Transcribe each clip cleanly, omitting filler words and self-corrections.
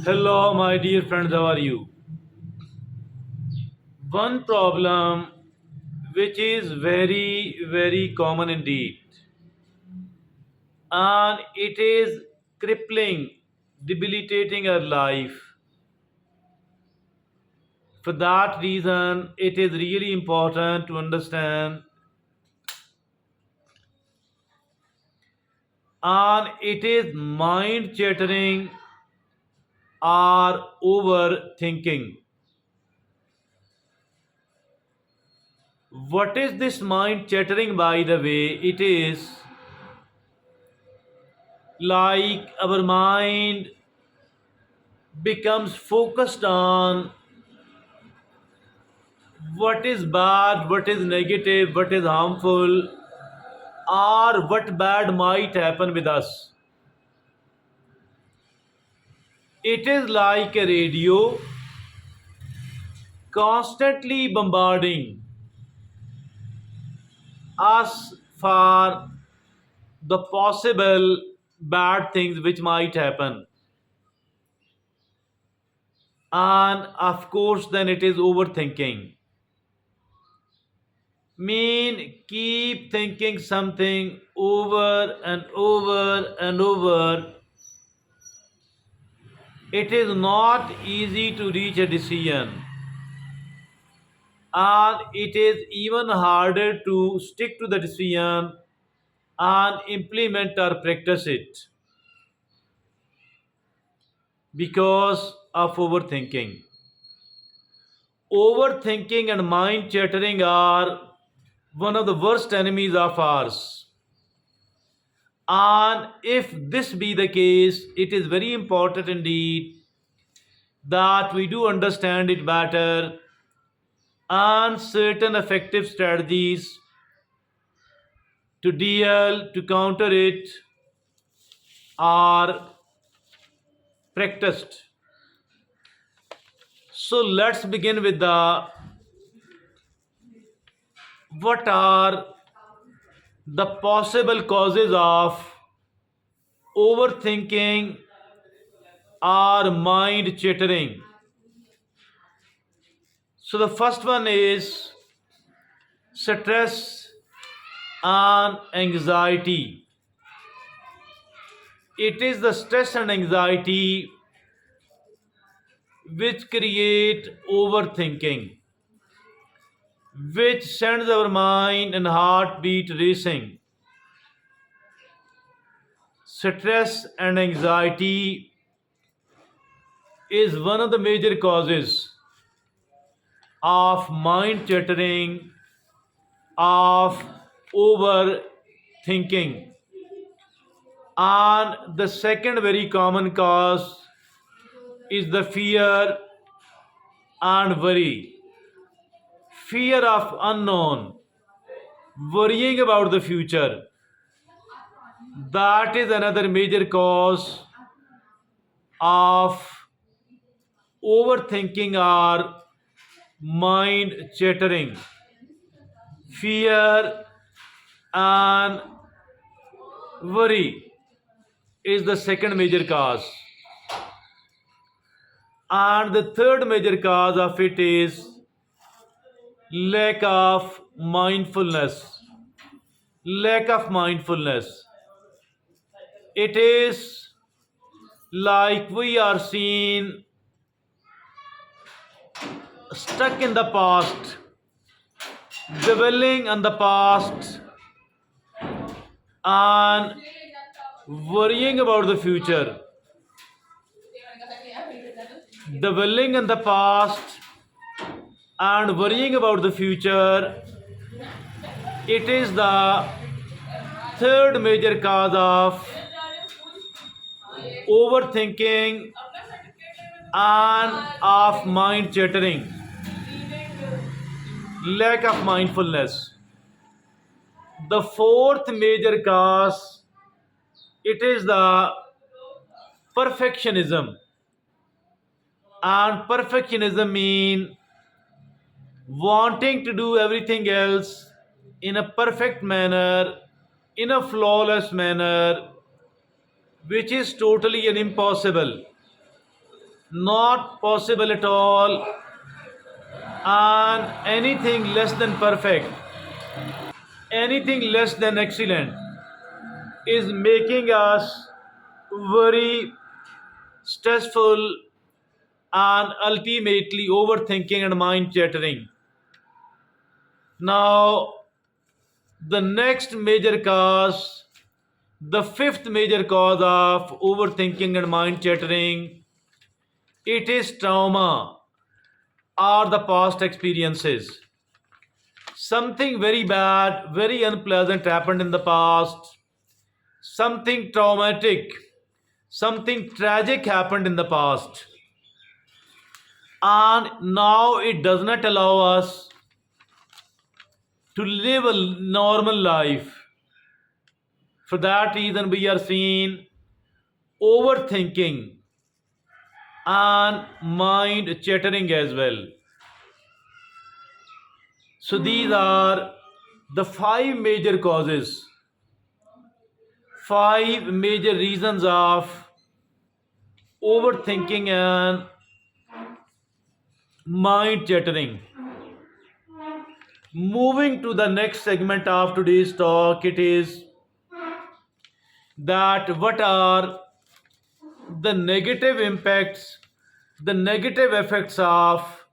Hello, my dear friends, how are you? One problem which is very common indeed, and it is crippling, debilitating our life. For that reason, it is really important to understand, and it is mind chattering or overthinking. What is this mind chattering, by the way? It is like our mind becomes focused on what is bad, what is negative, what is harmful, or what bad might happen with us. It is like a radio constantly bombarding us for the possible bad things which might happen. And of course, then it is overthinking. Keep thinking something over and over and over. It is not easy to reach a decision, and it is even harder to stick to the decision and implement or practice it because of overthinking. Overthinking and mind chattering are one of the worst enemies of ours. And if this be the case, it is very important indeed that we do understand it better, and certain effective strategies to counter it are practiced. So let's begin with the what are the possible causes of overthinking or mind chattering. So the first one is stress and anxiety. It is the stress and anxiety which create overthinking, which sends our mind and heartbeat racing. Stress and anxiety is one of the major causes of mind chattering, of overthinking. And the second very common cause is the fear and worry. Fear of unknown, worrying about the future. That is another major cause of overthinking or mind chattering. Fear and worry is the second major cause. And the third major cause of it is lack of mindfulness. Lack of mindfulness. It is like we are seen stuck in the past, dwelling on the past, and worrying about the future. Dwelling in the past and worrying about the future, it is the third major cause of overthinking and of mind chattering. Lack of mindfulness. The fourth major cause, it is the perfectionism. And perfectionism mean wanting to do everything else in a perfect manner, in a flawless manner, which is totally an impossible. not possible at all, and anything less than perfect, anything less than excellent is making us very stressful and ultimately overthinking and mind chattering. Now, the next major cause, the fifth major cause of overthinking and mind chattering, it is trauma or the past experiences. Something very bad, very unpleasant happened in the past, something traumatic, something tragic happened in the past, and now it does not allow us to live a normal life. For that reason, we are seeing overthinking and mind chattering as well. So, these are the five major reasons of overthinking and mind chattering. Moving to the next segment of today's talk, it is that what are the negative impacts, the negative effects of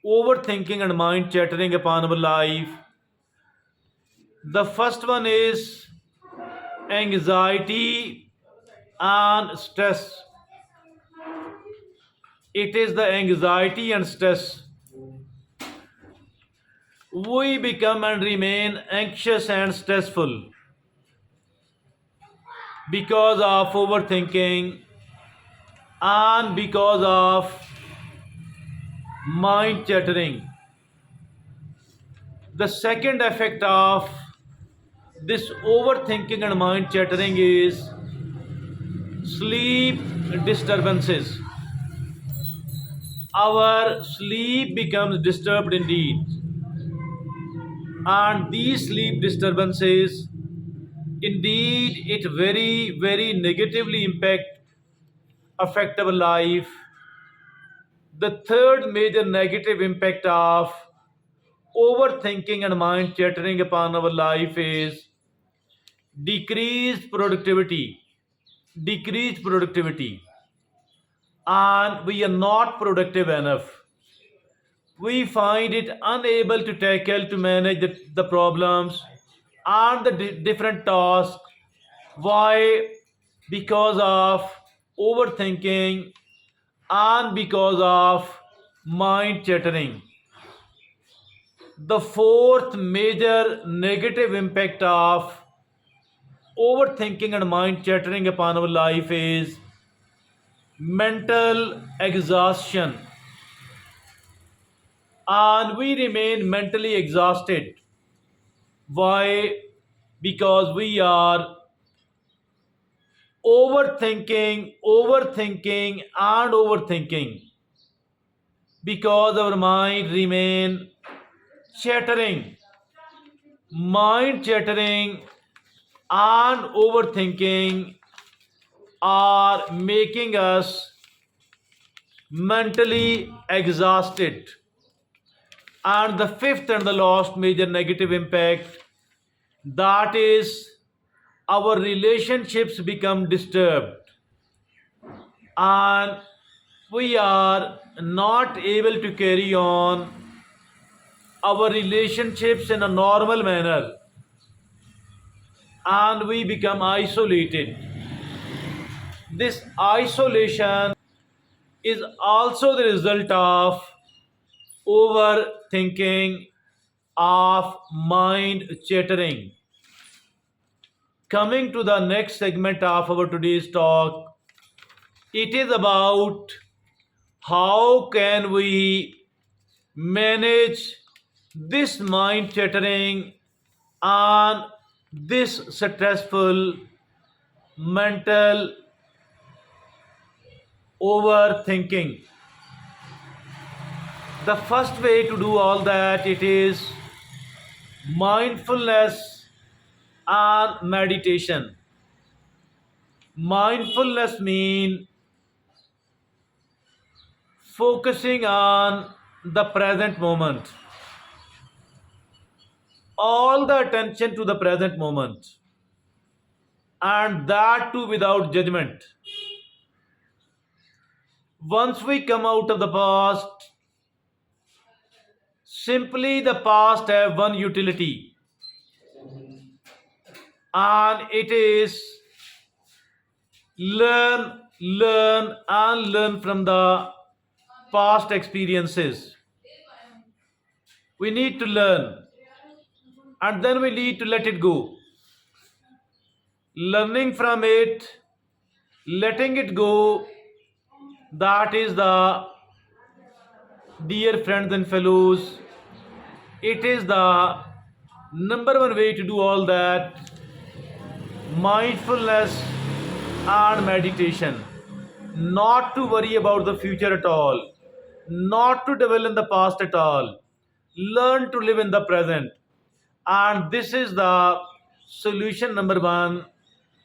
overthinking and mind chattering upon our life. The first one is anxiety and stress. It is the anxiety and stress. We become and remain anxious and stressful because of overthinking and because of mind chattering. The second effect of this overthinking and mind chattering is sleep disturbances. Our sleep becomes disturbed indeed, and these sleep disturbances indeed it very negatively affect our life. The third major negative impact of overthinking and mind chattering upon our life is decreased productivity. Decreased productivity, and we are not productive enough. We find it unable to tackle to manage the problems and the different tasks. Why? Because of overthinking and because of mind chattering. The fourth major negative impact of overthinking and mind chattering upon our life is mental exhaustion, and we remain mentally exhausted. Why? Because we are overthinking and overthinking, because our mind remain chattering. Mind chattering and overthinking are making us mentally exhausted. And the fifth and the last major negative impact, that is our relationships become disturbed, and we are not able to carry on our relationships in a normal manner, and we become isolated. This isolation is also the result of overthinking, of mind chattering. Coming to the next segment of our today's talk, it is about how can we manage this mind chattering and this stressful mental overthinking. The first way to do all that, it is mindfulness and meditation. Mindfulness means focusing on the present moment, all the attention to the present moment, and that too without judgment. Once we come out of the past, simply the past have one utility, and it is and learn from the past experiences. We need to learn, and then we need to let it go. Learning from it, letting it go, that is the, dear friends and fellows, it is the number one way to do all that. Mindfulness and meditation. Not to worry about the future at all, not to dwell in the past at all. Learn to live in the present. And this is the solution number one.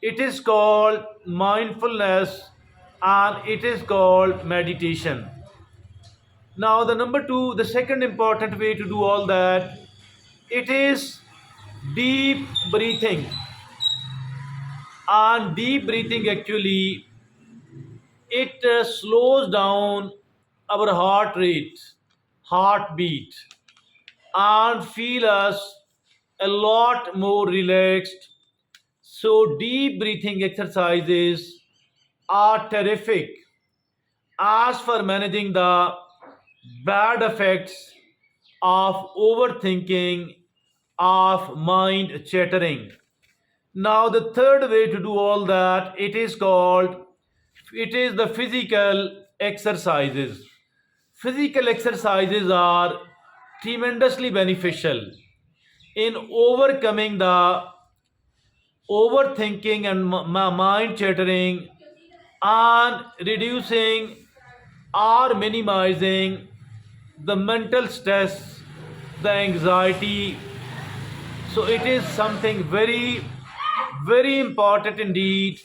It is called mindfulness and it is called meditation. Now, the number two, the second important way to do all that, it is deep breathing. And deep breathing actually, it slows down our heart rate, heartbeat, and feel us a lot more relaxed. So deep breathing exercises are terrific as for managing the bad effects of overthinking, of mind chattering. Now the third way to do all that, it is the physical exercises. Physical exercises are tremendously beneficial in overcoming the overthinking and mind chattering, and reducing or minimizing the mental stress, the anxiety. So it is something very, very important indeed,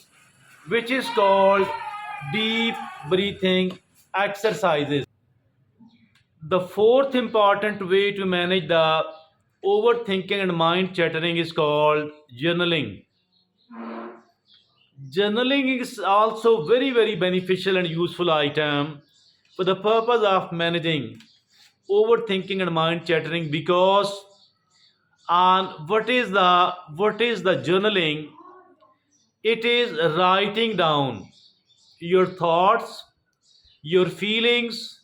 which is called deep breathing exercises. The fourth important way to manage the overthinking and mind chattering is called journaling. Journaling is also very, very beneficial and useful item for the purpose of managing overthinking and mind chattering, because and what is the journaling? It is writing down your thoughts, your feelings,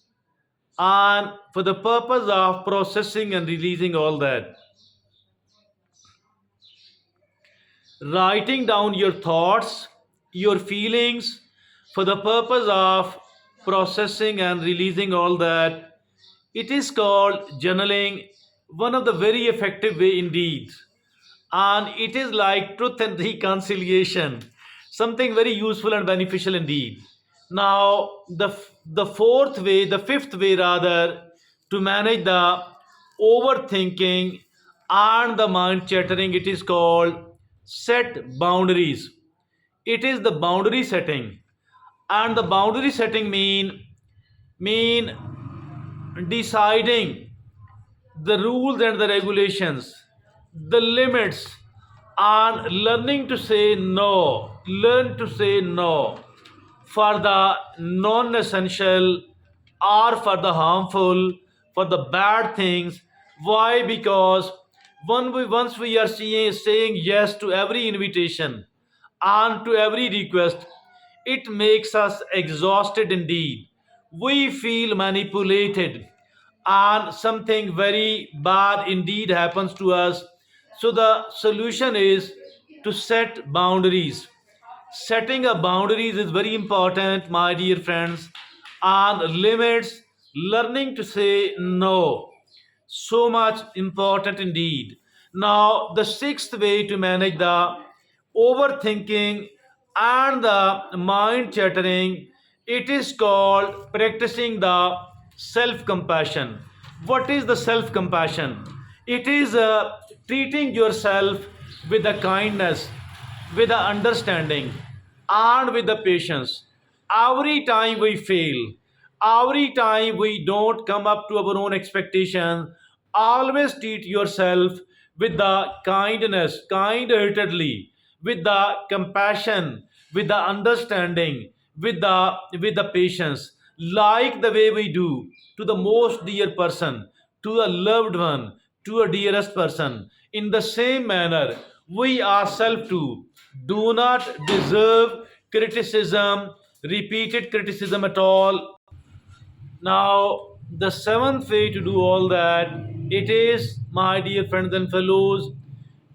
and for the purpose of processing and releasing all that. Writing down your thoughts, your feelings, for the purpose of processing and releasing all that. It is called journaling, one of the very effective way indeed. And it is like truth and reconciliation, something very useful and beneficial indeed. Now, the fifth way rather, to manage the overthinking and the mind chattering, it is called set boundaries. It is the boundary setting, and the boundary setting mean deciding the rules and the regulations, the limits, and learning to say no. Learn to say no for the non essential or for the harmful, for the bad things. Why? Because once we are saying yes to every invitation and to every request, it makes us exhausted indeed. We feel manipulated, and something very bad indeed happens to us. So, the solution is to set boundaries. Setting up boundaries is very important, my dear friends, and limits, learning to say no, so much important indeed. Now, the sixth way to manage the overthinking and the mind chattering, it is called practicing the self compassion. What is the self compassion? It is treating yourself with the kindness, with the understanding, and with the patience. Every time we fail, Every time we don't come up to our own expectations, always treat yourself with the kindness, kind-heartedly, with the compassion, with the understanding, with the patience, like the way we do to the most dear person, to a loved one, to a dearest person. In the same manner, we ourselves too do not deserve criticism, repeated criticism at all. Now, the seventh way to do all that, it is, my dear friends and fellows,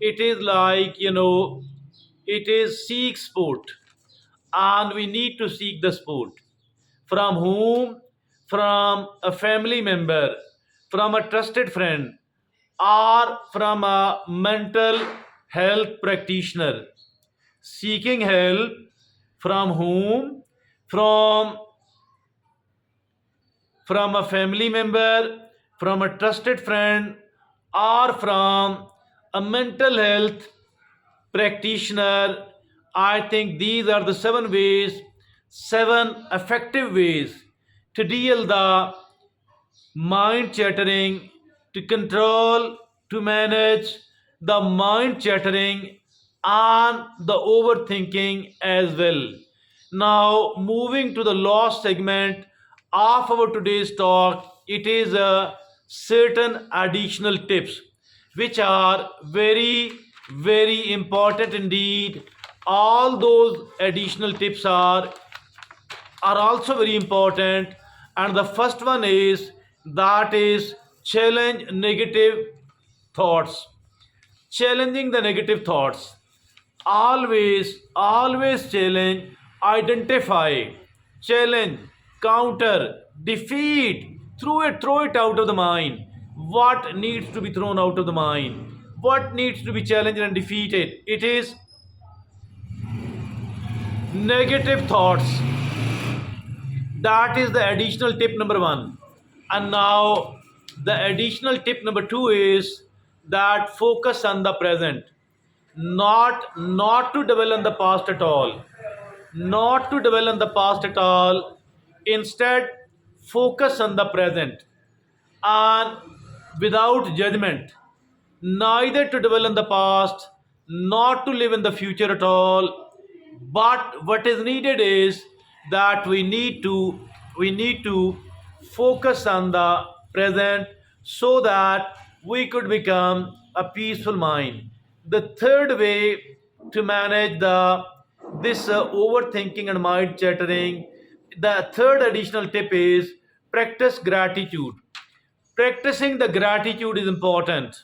it is like, it is seek sport. And we need to seek the sport. From whom? From a family member, from a trusted friend, or from a mental health practitioner. Seeking help from whom? From a family member, from a trusted friend, or from a mental health practitioner. I think these are the seven effective ways to deal the mind chattering, to control, to manage the mind chattering and the overthinking as well. Now, moving to the last segment of our today's talk, it is a certain additional tips which are very, very important indeed. All those additional tips are also very important, and the first one is, that is, challenge negative thoughts. Challenging the negative thoughts, always challenge, identify, challenge, counter, defeat, throw it out of the mind. What needs to be thrown out of the mind, what needs to be challenged and defeated? It is negative thoughts. That is the additional tip number one. And now the additional tip number two is that focus on the present. Not to dwell on the past at all. Not to dwell on the past at all. Instead, focus on the present, and without judgment, neither to dwell in the past, not to live in the future at all. But what is needed is that we need to focus on the present, so that we could become a peaceful mind. The third way to manage the this overthinking and mind chattering, the third additional tip is practice gratitude. Practicing the gratitude is important,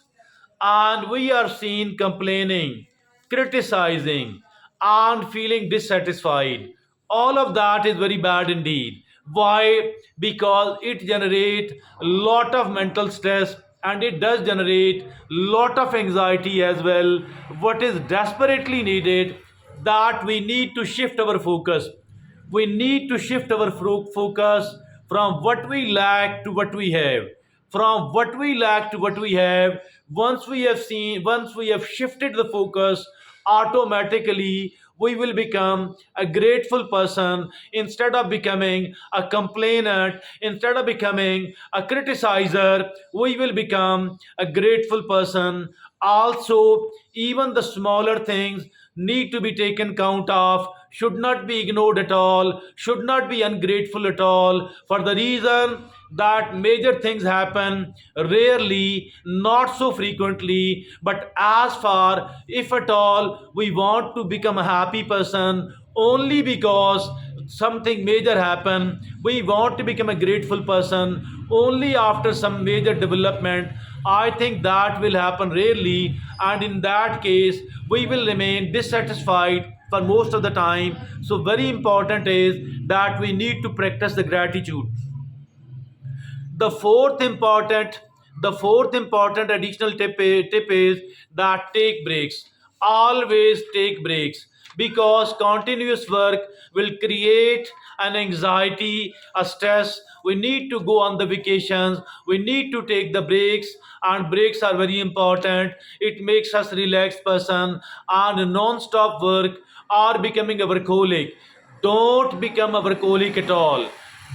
and we are seen complaining, criticizing, and feeling dissatisfied. All of that is very bad indeed. Why? Because it generates a lot of mental stress, and it does generate a lot of anxiety as well. What is desperately needed, that we need to shift our focus. We need to shift our focus from what we lack to what we have. From what we lack to what we have. Once we have shifted the focus, automatically we will become a grateful person, instead of becoming a complainant, instead of becoming a criticizer. We will become a grateful person. Also, even the smaller things need to be taken count of, should not be ignored at all, should not be ungrateful at all, for the reason that major things happen rarely, not so frequently. But as far, if at all, we want to become a happy person, only because something major happen, we want to become a grateful person only after some major development, I think that will happen rarely, and in that case, we will remain dissatisfied for most of the time. So, very important is that we need to practice the gratitude. The fourth important additional tip is that take breaks. Always take breaks, because continuous work will create an anxiety, a stress. We need to go on the vacations, we need to take the breaks, and breaks are very important. It makes us relaxed person, and non-stop work or becoming a workaholic. Don't become a workaholic at all.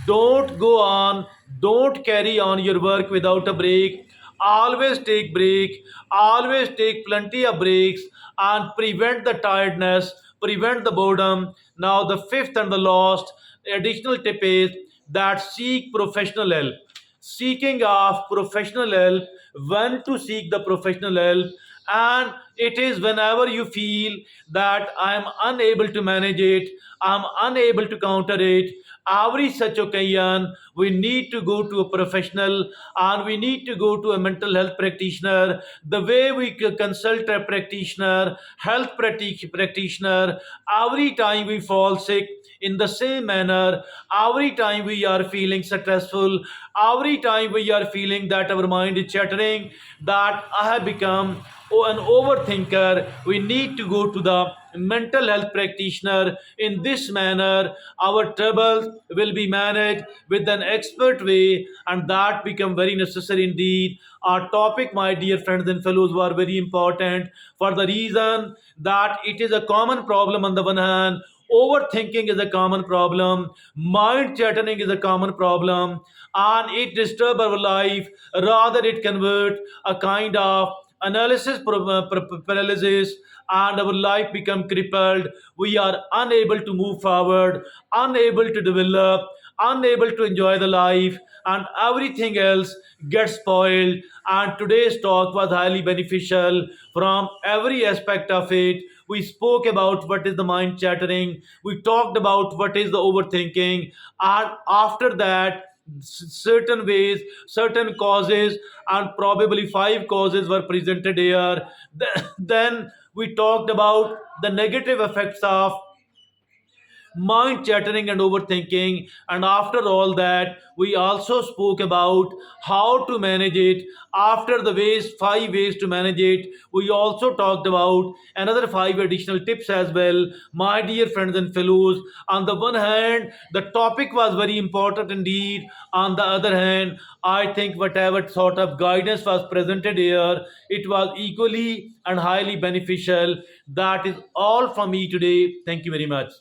Don't go on, don't carry on your work without a break. Always take break, always take plenty of breaks and prevent the tiredness, prevent the boredom. Now the fifth and the last additional tip is that seek professional help. Seeking of professional help, when to seek the professional help, and it is whenever you feel that I am unable to manage it, I'm unable to counter it. Every such occasion, we need to go to a professional and we need to go to a mental health practitioner. The way we consult a practitioner, practitioner, every time we fall sick, in the same manner, every time we are feeling stressful, every time we are feeling that our mind is chattering, that I have become an overthinker, we need to go to the mental health practitioner. In this manner, our troubles will be managed with an expert way, and that become very necessary indeed. Our topic, my dear friends and fellows, were very important for the reason that it is a common problem on the one hand. Overthinking is a common problem. Mind chattering is a common problem, and it disturbs our life. Rather, it convert a kind of analysis paralysis, and our life become crippled. We are unable to move forward, unable to develop, unable to enjoy the life, and everything else gets spoiled. And today's talk was highly beneficial from every aspect of it. We spoke about what is the mind chattering, we talked about what is the overthinking, and after that, certain ways, certain causes, and probably five causes were presented here. Then we talked about the negative effects of mind chattering and overthinking. And after all that, we also spoke about how to manage it. After the ways, five ways to manage it, we also talked about another five additional tips as well. My dear friends and fellows, on the one hand, the topic was very important indeed. On the other hand, I think whatever sort of guidance was presented here, it was equally and highly beneficial. That is all from me today. Thank you very much.